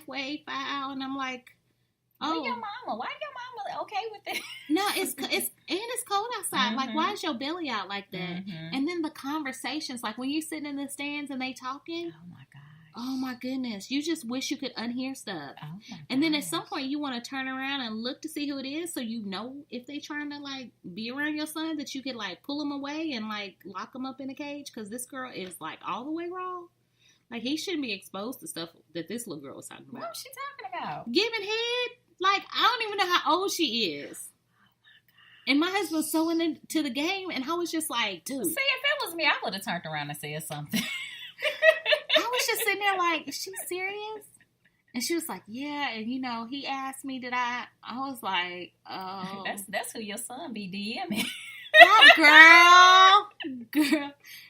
halfway foul, and I'm like, oh, why your mama okay with it? No, it's cold outside. Like, why is your belly out like that? And then the conversations, like when you're sitting in the stands and they talking. Oh my gosh. Oh my goodness. You just wish you could unhear stuff. Oh my gosh. And then at some point you want to turn around and look to see who it is, so you know if they trying to like be around your son, that you could like pull him away and like lock him up in a cage, because this girl is like all the way wrong. Like, he shouldn't be exposed to stuff that this little girl was talking about. What was she talking about? Giving head? Like, I don't even know how old she is. And my husband was so into the game, and I was just like, dude. See, if it was me, I would have turned around and said something. I was just sitting there like, is she serious? And she was like, yeah. And, you know, he asked me, did I was like, oh. That's who your son be DMing. Oh, girl.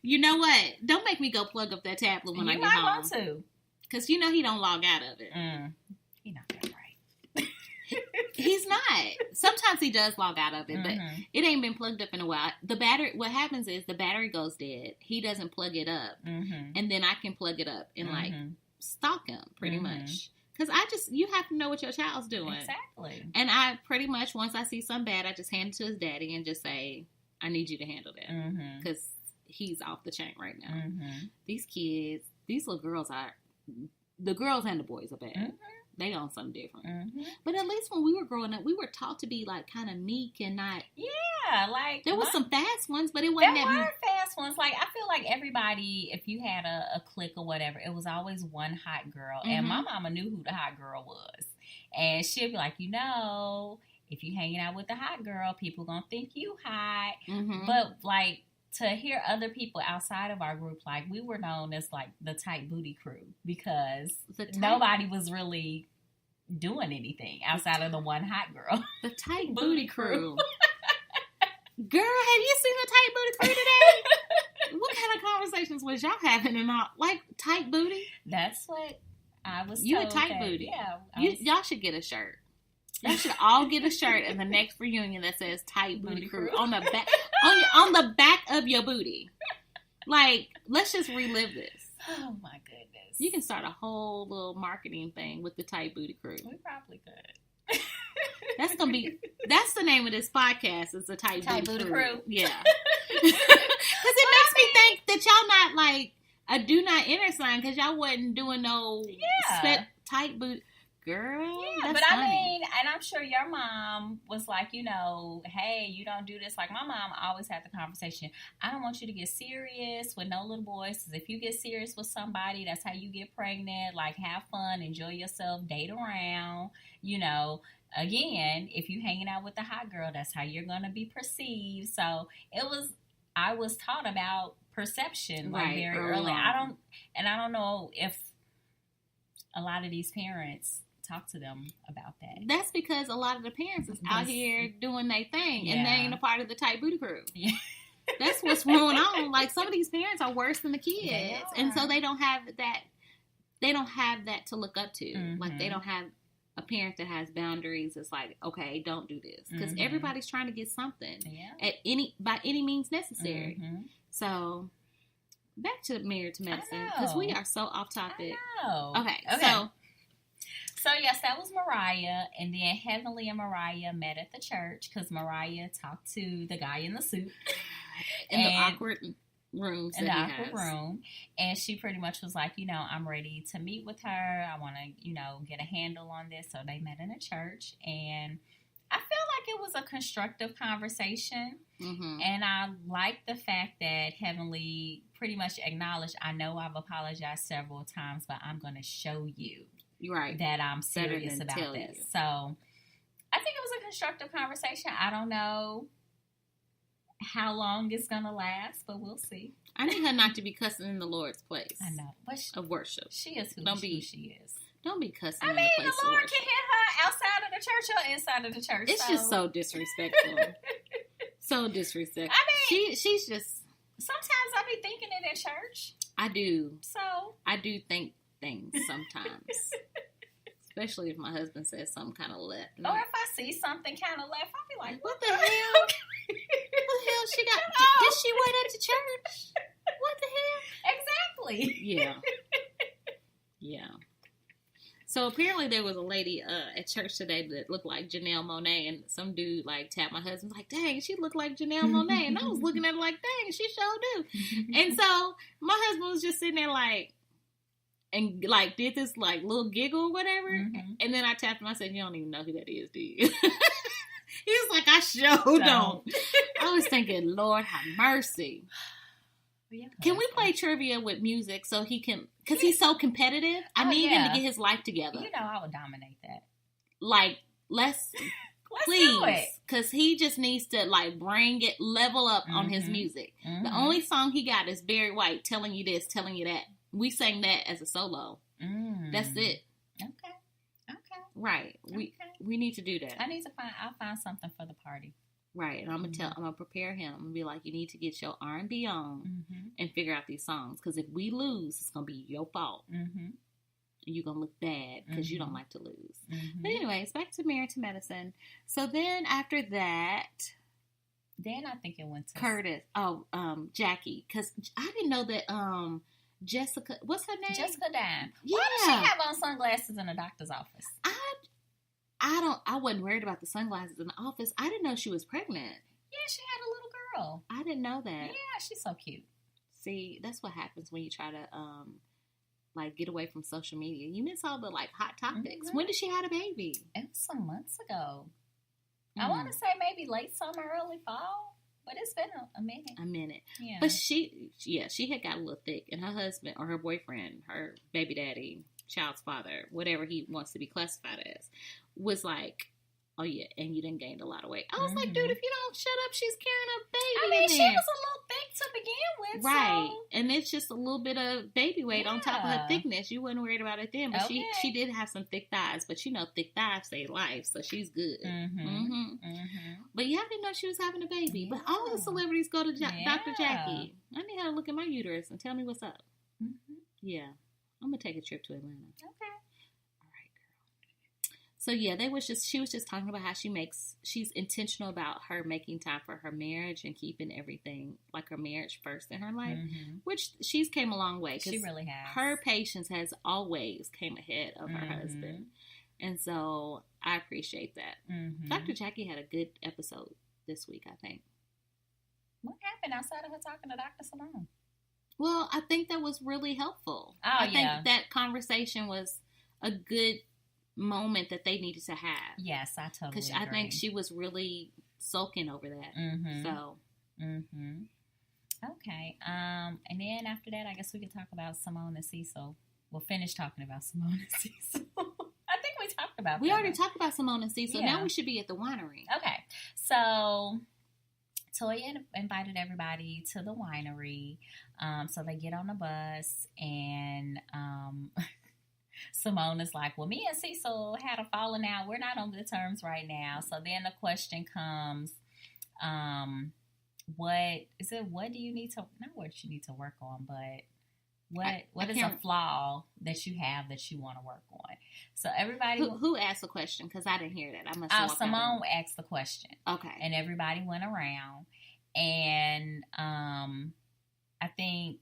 You know what? Don't make me go plug up that tablet when I get home. You might want to. Because you know he don't log out of it. He's not that right. He's not. Sometimes he does log out of it, but it ain't been plugged up in a while. The battery, what happens is the battery goes dead. He doesn't plug it up. And then I can plug it up and like stalk him pretty much. Because you have to know what your child's doing. Exactly. And I pretty much, once I see something bad, I just hand it to his daddy and just say, I need you to handle that. Because he's off the chain right now. These kids, these little girls the girls and the boys are bad. They on something different. But at least when we were growing up, we were taught to be like kind of meek and not. Yeah, like there was some fast ones, but it wasn't there were fast ones. Like, I feel like everybody, if you had a clique or whatever, it was always one hot girl, and my mama knew who the hot girl was, and she'd be like, you know, if you hanging out with the hot girl, people gonna think you hot. But like, to hear other people outside of our group, like, we were known as like the tight booty crew, because nobody was really doing anything outside of the one hot girl. The tight booty crew. Girl, have you seen the tight booty crew today? What kind of conversations was y'all having and all? Like, tight booty? That's what I was You told. a tight booty. Yeah. Y'all should get a shirt. You should all get a shirt in the next reunion that says "Tight Booty Crew" on the back, on the back of your booty. Like, let's just relive this. Oh my goodness! You can start a whole little marketing thing with the Tight Booty Crew. We probably could. That's the name of this podcast. It's the Tight Booty Crew. Yeah, because it makes me think that y'all not like a do not enter sign, because y'all wasn't doing no tight booty. Girl, yeah, that's but funny. I mean, and I'm sure your mom was like, you know, hey, you don't do this. Like, my mom always had the conversation, I don't want you to get serious with no little boys, because if you get serious with somebody, that's how you get pregnant. Like, have fun, enjoy yourself, date around, you know. Again, if you hanging out with the hot girl, that's how you're going to be perceived. So I was taught about perception like very early. I don't know if a lot of these parents talk to them about that. That's because a lot of the parents is out here doing their thing, and they ain't a part of the tight booty crew. Yeah. That's what's going on. Like, some of these parents are worse than the kids, and so they don't have that. They don't have that to look up to. Like, they don't have a parent that has boundaries. It's like, okay, don't do this, because everybody's trying to get something by any means necessary. So, back to Married to Medicine, because we are so off topic. Okay. So yes, that was Mariah, and then Heavenly and Mariah met at the church, because Mariah talked to the guy in the suit in the awkward rooms. In the awkward room, and she pretty much was like, you know, I'm ready to meet with her. I want to, you know, get a handle on this. So they met in a church, and I feel like it was a constructive conversation, and I like the fact that Heavenly pretty much acknowledged, I know I've apologized several times, but I'm going to show you that I'm serious about this. So I think it was a constructive conversation. I don't know how long it's going to last, but we'll see. I need her not to be cussing in the Lord's place. I know. Of worship. She is who she is. Don't be cussing in the place of worship. I mean, the Lord can hit her outside of the church or inside of the church. It's just so disrespectful. So disrespectful. I mean, she's just... Sometimes I be thinking it in church. I do. So... I do think things sometimes. Especially if my husband says something kind of left. Or if I see something kind of left, I'll be like, what the hell? What the hell she got? Did she wear that to church? What the hell? Exactly. Yeah. Yeah. So apparently there was a lady at church today that looked like Janelle Monáe, and some dude like tapped my husband, like, dang, she looked like Janelle Monáe. And I was looking at her like, dang, she sure do. And so my husband was just sitting there like, and like did this like little giggle or whatever. And then I tapped him, I said, you don't even know who that is, do you? He was like, I sure don't. I was thinking, Lord have mercy. Yeah, can we play trivia with music so he can, because he's so competitive. I need him to get his life together. You know, I would dominate that. Like, let's please, do it. Because he just needs to like bring it, level up on his music. The only song he got is Barry White, Telling You This, Telling You That. We sang that as a solo. That's it. Okay. Right. We need to do that. I'll find something for the party. Right, and I'm gonna prepare him. I'm gonna be like, you need to get your R&B on and figure out these songs. Because if we lose, it's gonna be your fault, and you're gonna look bad because you don't like to lose. But anyways, back to Married to Medicine. So then after that, I think it went to Curtis. Jackie, because I didn't know that. Jessica, what's her name? Jessica Dime. Yeah. Why does she have on sunglasses in a doctor's office? I wasn't worried about the sunglasses in the office. I didn't know she was pregnant. Yeah, she had a little girl. I didn't know that. Yeah, she's so cute. See, that's what happens when you try to like get away from social media. You miss all the like hot topics. When did she have a baby? It was some months ago. I want to say maybe late summer, early fall. But it's been a minute. A minute. Yeah. But she had got a little thick, and her husband or her boyfriend, her baby daddy, child's father, whatever he wants to be classified as, was like, oh yeah, and you done gained a lot of weight. I was like, dude, if you don't shut up, she's carrying a baby. I mean, she was a little thick to begin with. Right. So. And it's just a little bit of baby weight on top of her thickness. You wasn't worried about it then. But she did have some thick thighs. But you know, thick thighs save life. So she's good. But yeah, I didn't know she was having a baby. Yeah. But all the celebrities go to Dr. Jackie. I need her to look at my uterus and tell me what's up. Yeah. I'm going to take a trip to Atlanta. Okay. So yeah, she was just talking about how she's intentional about her making time for her marriage and keeping everything like her marriage first in her life, which she's came a long way. She really has. Her patience has always came ahead of her husband. And so I appreciate that. Dr. Jackie had a good episode this week, I think. What happened outside of her talking to Dr. Simone? Well, I think that was really helpful. I think that conversation was a good moment that they needed to have. Yes, I totally agree. Because I think she was really sulking over that. So. Okay. And then after that, I guess we could talk about Simone and Cecil. We'll finish talking about Simone and Cecil. I think we talked about We already talked about Simone and Cecil. Yeah. Now we should be at the winery. Okay. So Toya invited everybody to the winery. So they get on the bus and Simone is like, well, me and Cecil had a falling out. We're not on good terms right now. So then the question comes, what do you need to, not what you need to work on, but what is a flaw that you have that you want to work on? So everybody... Who asked the question? Because I didn't hear that. I must have Simone asked the question. Okay. And everybody went around. And I think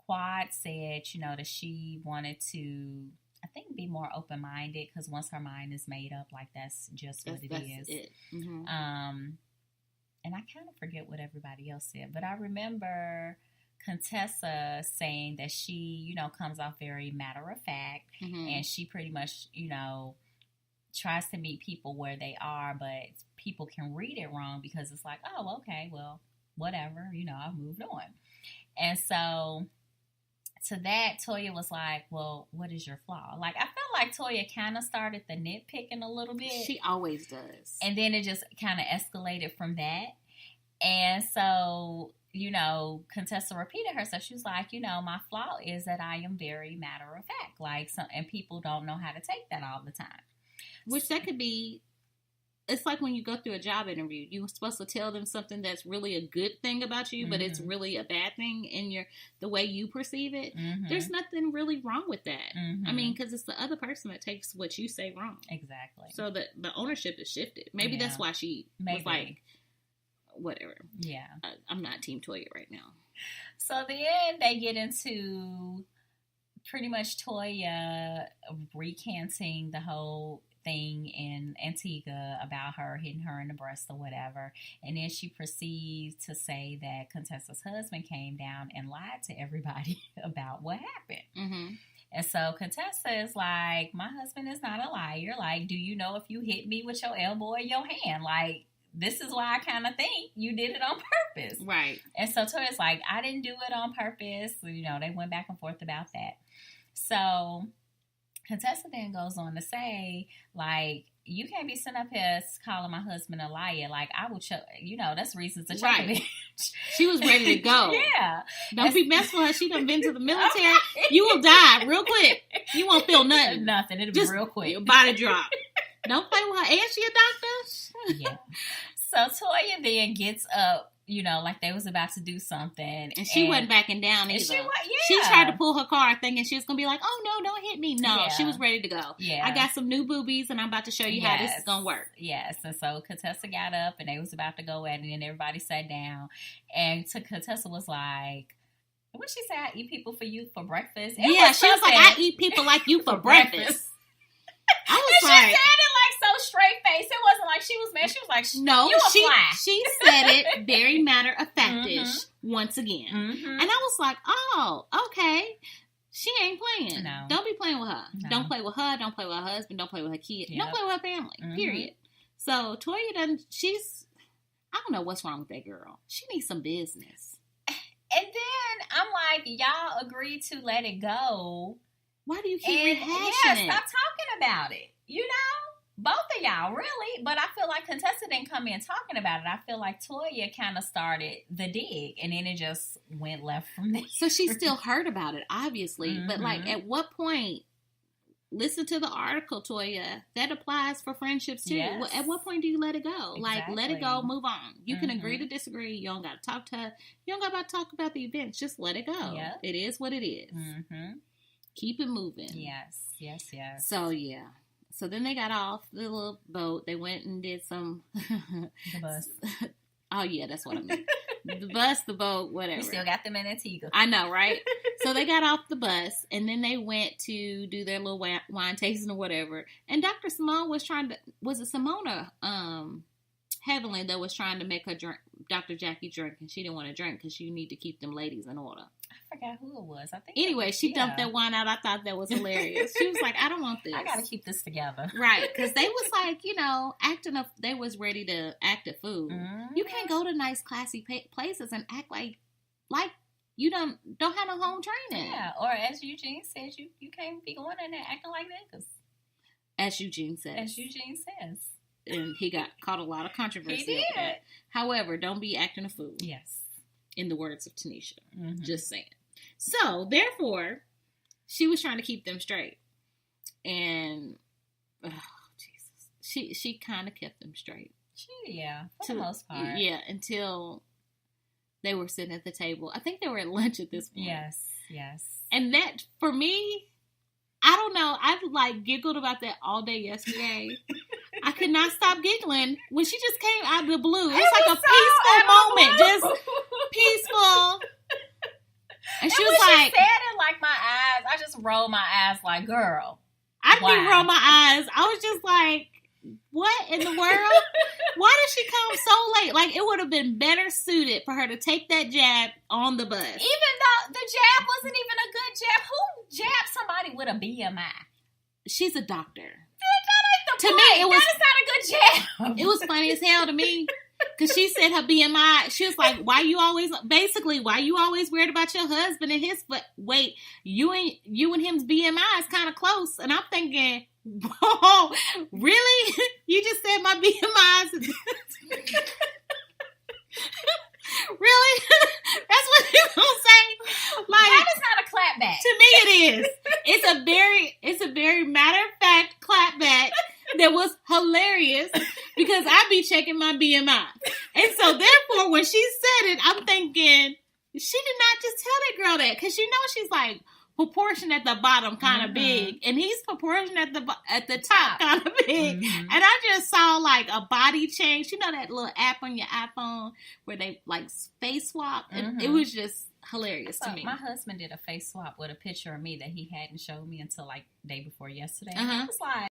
Quad said, that she wanted to, I think, be more open-minded because once her mind is made up, like that's just what it is. It. And I kind of forget what everybody else said, but I remember Contessa saying that she, comes off very matter-of-fact, and she pretty much, tries to meet people where they are, but people can read it wrong because it's like, oh, okay, well, whatever, I've moved on. And so to that, Toya was like, well, what is your flaw? Like, I felt like Toya kind of started the nitpicking a little bit. She always does. And then it just kind of escalated from that. And so, Contessa repeated herself. She was like, my flaw is that I am very matter of fact. And people don't know how to take that all the time. Which that could be, it's like when you go through a job interview, you're supposed to tell them something that's really a good thing about you, but it's really a bad thing in the way you perceive it. There's nothing really wrong with that. I mean, because it's the other person that takes what you say wrong. Exactly. So the ownership is shifted. Maybe that's why she was like, whatever. Yeah. I'm not Team Toya right now. So then they get into pretty much Toya recanting the whole thing in Antigua about her hitting her in the breast or whatever. And then she proceeds to say that Contessa's husband came down and lied to everybody about what happened. Mm-hmm. And so Contessa is like, my husband is not a liar. Like, do you know if you hit me with your elbow or your hand? Like, this is why I kind of think you did it on purpose. Right. And so Toya's like, I didn't do it on purpose. You know, they went back and forth about that. So Contessa then goes on to say, like, you can't be sitting up here calling my husband a liar. Like, I would choke, you know, that's reasons to choke a bitch. She was ready to go. Yeah. Don't be messing with her. She done been to the military. You will die real quick. You won't feel nothing. Nothing. It'll be real quick. Your body drop. Don't play with her. And she a doctor? Yeah. So Toya then gets up, you know, like they was about to do something. And she wasn't backing down either. She tried to pull her car thinking she was going to be like, oh, no, don't hit me. No, she was ready to go. Yeah. I got some new boobies and I'm about to show you how this is going to work. Yes. And so Contessa got up and they was about to go at it and everybody sat down. And Contessa was like, what she say? I eat people for you for breakfast. She was like, I eat people like you for breakfast. I was like, she said it like so straight face. It wasn't like she was mad. She was like, no, you a fly. She said it very matter of factish once again. Mm-hmm. And I was like, oh, okay. She ain't playing. No. Don't be playing with her. No. Don't play with her. Don't play with her husband. Don't play with her kid. Yep. Don't play with her family. Mm-hmm. Period. So Toya I don't know what's wrong with that girl. She needs some business. And then I'm like, y'all agreed to let it go. Why do you keep rehashing it? Stop talking about it. You know? Both of y'all, really. But I feel like Contessa didn't come in talking about it. I feel like Toya kind of started the dig. And then it just went left from there. So she still heard about it, obviously. Mm-hmm. But, like, at what point... Listen to the article, Toya. That applies for friendships, too. Yes. At what point do you let it go? Exactly. Like, let it go, move on. You can agree to disagree. You don't got to talk to her. You don't got to talk about the events. Just let it go. Yep. It is what it is. Mm-hmm. Keep it moving. Yes. So, yeah. So then they got off the little boat. They went and did some... the bus. Oh, yeah, that's what I mean. The bus, the boat, whatever. We still got them in Antigua. I know, right? So they got off the bus, and then they went to do their little wine tasting or whatever. And Dr. Simone was trying to... Was it Simona Heavenly that was trying to make her drink, Dr. Jackie drink, and she didn't want to drink because you need to keep them ladies in order. I forgot who it was. I think. Anyway, she dumped that wine out. I thought that was hilarious. She was like, I don't want this. I got to keep this together. Right. Because they was like, you know, acting up. They was ready to act a fool. Mm-hmm. You can't go to nice, classy places and act like you don't have no home training. Yeah. Or as Eugene says, you can't be going in there acting like niggas. As Eugene says. And he got caught a lot of controversy. He did. That. However, don't be acting a fool. Yes. In the words of Tanisha. Mm-hmm. Just saying. So, therefore, she was trying to keep them straight. And, oh, Jesus. She kind of kept them straight. For the most part. Yeah, until they were sitting at the table. I think they were at lunch at this point. Yes. And that, for me, I don't know. I, giggled about that all day yesterday. I could not stop giggling when she just came out of the blue. It was like a peaceful moment. Just peaceful. And she was like... She said it like my eyes. I just rolled my eyes like, girl. I didn't roll my eyes. I was just like, what in the world? Why did she come so late? Like, it would have been better suited for her to take that jab on the bus. Even though the jab wasn't even a good jab. Who jabbed somebody with a BMI? She's a doctor. To me, that is not a good jab. It was funny as hell to me. Because she said her BMI, she was like, why you always worried about your husband and his, but wait, you and him's BMI is kind of close. And I'm thinking, whoa, really? You just said my BMI is... Really? That's what you gonna say? Like, that is not a clapback. To me it is. It's a very matter-of-fact clapback that was hilarious because I be checking my BMI. And so therefore when she said it, I'm thinking, she did not just tell that girl that, because you know she's like proportion at the bottom kind of big, and he's proportion at the top kind of big. Mm-hmm. And I just saw like a body change. You know that little app on your iPhone where they like face swap? And it was just hilarious to me. My husband did a face swap with a picture of me that he hadn't showed me until like day before yesterday. Uh-huh. I was like,